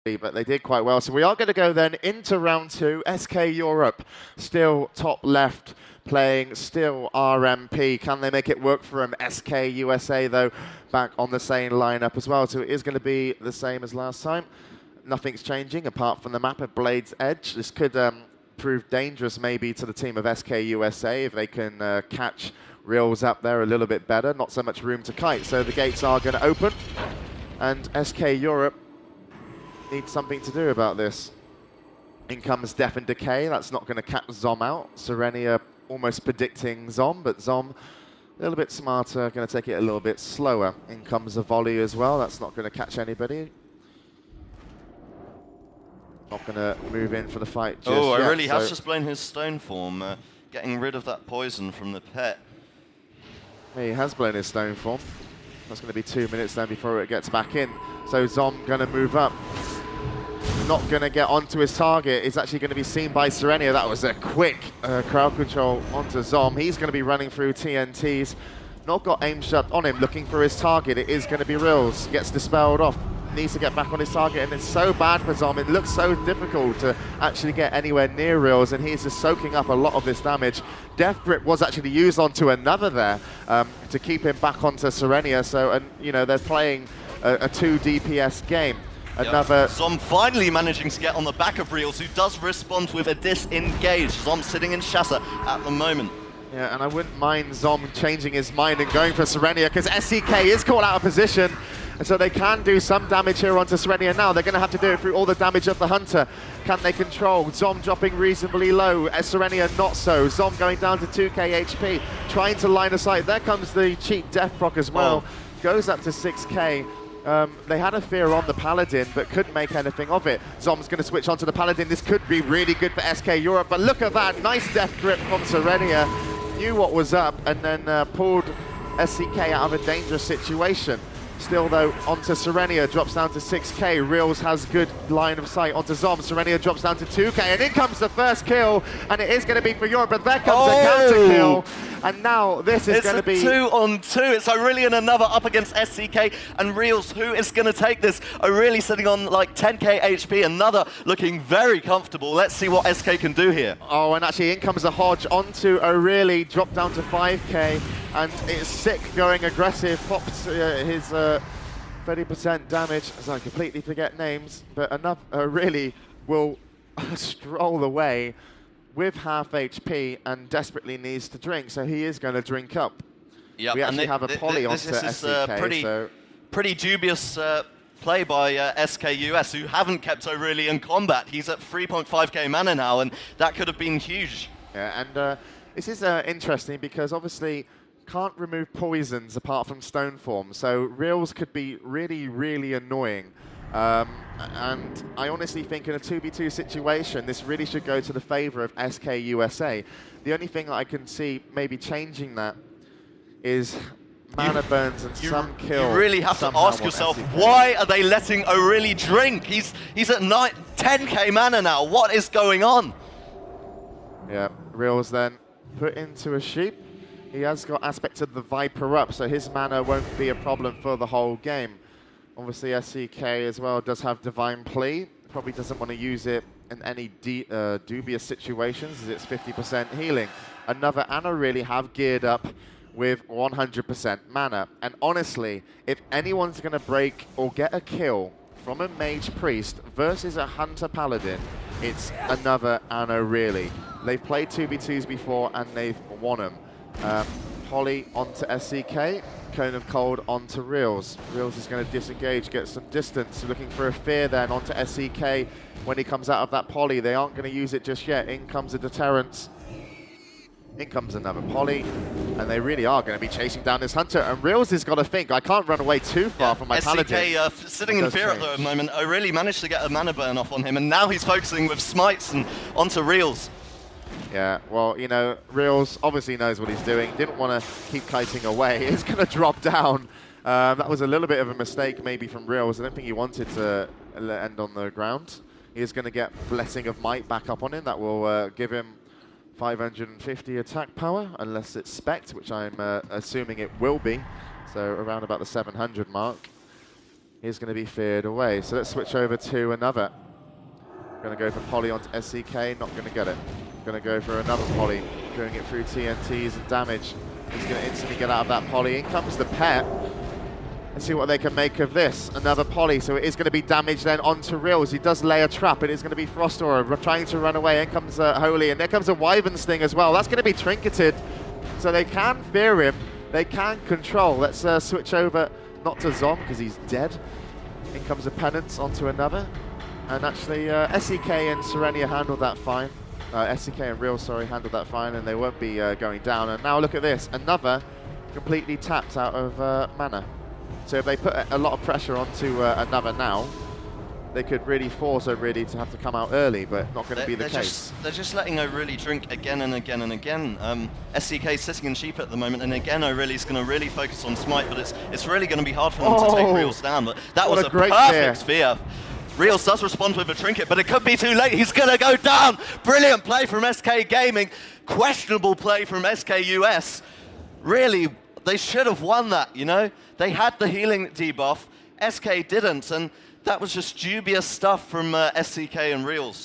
but they did quite well. So we are going to go then into round 2. SK Europe still top left, playing still RMP. Can they make it work for them? SK USA, though, back on the same lineup as well. So it is going to be the same as last time. Nothing's changing apart from the map of Blade's Edge. This could prove dangerous maybe to the team of SK USA if they can catch Reels up there a little bit better. Not so much room to kite. So the gates are going to open. And SK Europe needs something to do about this. In comes Death and Decay. That's not going to catch Zom out. Serenia almost predicting Zom, but Zom a little bit smarter, going to take it a little bit slower. In comes a volley as well. That's not going to catch anybody. Not going to move in for the fight just yet. Really has just blown his stone form, getting rid of that poison from the pet. He has blown his stone form. That's going to be 2 minutes then before it gets back in. So Zom going to move up. Not going to get onto his target. It's actually going to be seen by Serenia. That was a quick crowd control onto Zom. He's going to be running through TNTs. Not got aim shot on him, looking for his target. It is going to be Reels. Gets dispelled off. Needs to get back on his target, and it's so bad for Zom. It looks so difficult to actually get anywhere near Reels, and he's just soaking up a lot of this damage. Death Grip was actually used onto another there to keep him back onto Serenia. So, and you know, they're playing a 2 DPS game. Another Zom finally managing to get on the back of Reels, who does respond with a disengage. Zom sitting in Shasa at the moment. Yeah, and I wouldn't mind Zom changing his mind and going for Serenia, because SCK is caught out of position. And so they can do some damage here onto Serenia now. They're going to have to do it through all the damage of the Hunter. Can they control? Zom dropping reasonably low. Serenia not so. Zom going down to 2k HP. Trying to line of sight. There comes the cheap death proc as well. Goes up to 6k. They had a fear on the Paladin, but couldn't make anything of it. Zom's going to switch onto the Paladin. This could be really good for SK Europe, but look at that. Nice death grip from Serenia. Knew what was up, and then pulled SCK out of a dangerous situation. Still, though, onto Serenia, drops down to 6k. Reels has good line of sight onto Zom. Serenia drops down to 2k, and in comes the first kill, and it is going to be for Europe, but there comes a counter kill. And now this is going to be... It's a 2-on-2. It's Aurelian another up against SCK, and Reels, who is going to take this? Aureli sitting on like 10k HP, another looking very comfortable. Let's see what SK can do here. Oh, and actually in comes a Hodge onto Aureli, dropped down to 5k, and it's sick going aggressive, pops his 30% damage, as I completely forget names, but enough really will stroll away with half HP and desperately needs to drink, so he is going to drink up. Yep, we actually have a poly onto SCK, pretty dubious play by SKUS, who haven't kept Aureli in combat. He's at 3.5k mana now, and that could have been huge. Yeah, and this is interesting because obviously can't remove poisons apart from stone form, so Reels could be really, really annoying. And I honestly think in a 2v2 situation, this really should go to the favor of SK USA. The only thing that I can see maybe changing that is mana burns and some kill. You really have to ask yourself, why are they letting Aureli drink? He's at 10k mana now. What is going on? Yeah, Reels then put into a sheep. He has got aspect of the Viper up, so his mana won't be a problem for the whole game. Obviously, SCK as well does have Divine Plea. Probably doesn't want to use it in any dubious situations, as it's 50% healing. Another Anna really have geared up with 100% mana. And honestly, if anyone's going to break or get a kill from a Mage Priest versus a Hunter Paladin, it's another Anna really. They've played 2v2s before and they've won them. Holly onto SCK, Cone of Cold onto Reels. Reels is going to disengage, get some distance, looking for a fear then onto SCK. When he comes out of that poly, they aren't going to use it just yet. In comes a deterrence. In comes another poly, and they really are going to be chasing down this Hunter. And Reels has got to think, I can't run away too far from my Paladin. SCK sitting in fear at the moment. Aureli managed to get a mana burn off on him, and now he's focusing with smites and onto Reels. Yeah, well, you know, Reels obviously knows what he's doing. Didn't want to keep kiting away. He's going to drop down. That was a little bit of a mistake maybe from Reels. I don't think he wanted to end on the ground. He is going to get Blessing of Might back up on him. That will give him 550 attack power, unless it's spec'd, which I'm assuming it will be. So around about the 700 mark. is going to be feared away. So let's switch over to another. Going to go for poly onto SCK, not going to get it. Going to go for another poly, doing it through TNTs and damage. He's going to instantly get out of that poly. In comes the pet. Let's see what they can make of this. Another poly, so it is going to be damage then onto Reels. He does lay a trap. It is going to be Frost Aura trying to run away. In comes Holy, and there comes a Wyvern Sting as well. That's going to be trinketed, so they can fear him. They can control. Let's switch over, not to Zom, because he's dead. In comes a Penance onto another. And actually, SEK and Serenia handled that fine. SEK and Real, sorry, handled that fine, and they won't be going down. And now look at this, another completely tapped out of mana. So if they put a lot of pressure onto another now, they could really force O'Reilly to have to come out early, but not going to be the case. They're just letting O'Reilly drink again and again and again. SEK sitting in sheep at the moment, and again O'Reilly's going to really focus on Smite, but it's really going to be hard for them to take Reels down. But that was a great perfect sphere. Reels does respond with a trinket, but it could be too late. He's going to go down. Brilliant play from SK Gaming. Questionable play from SKUS. Really, they should have won that, you know? They had the healing debuff. SK didn't, and that was just dubious stuff from SCK and Reels.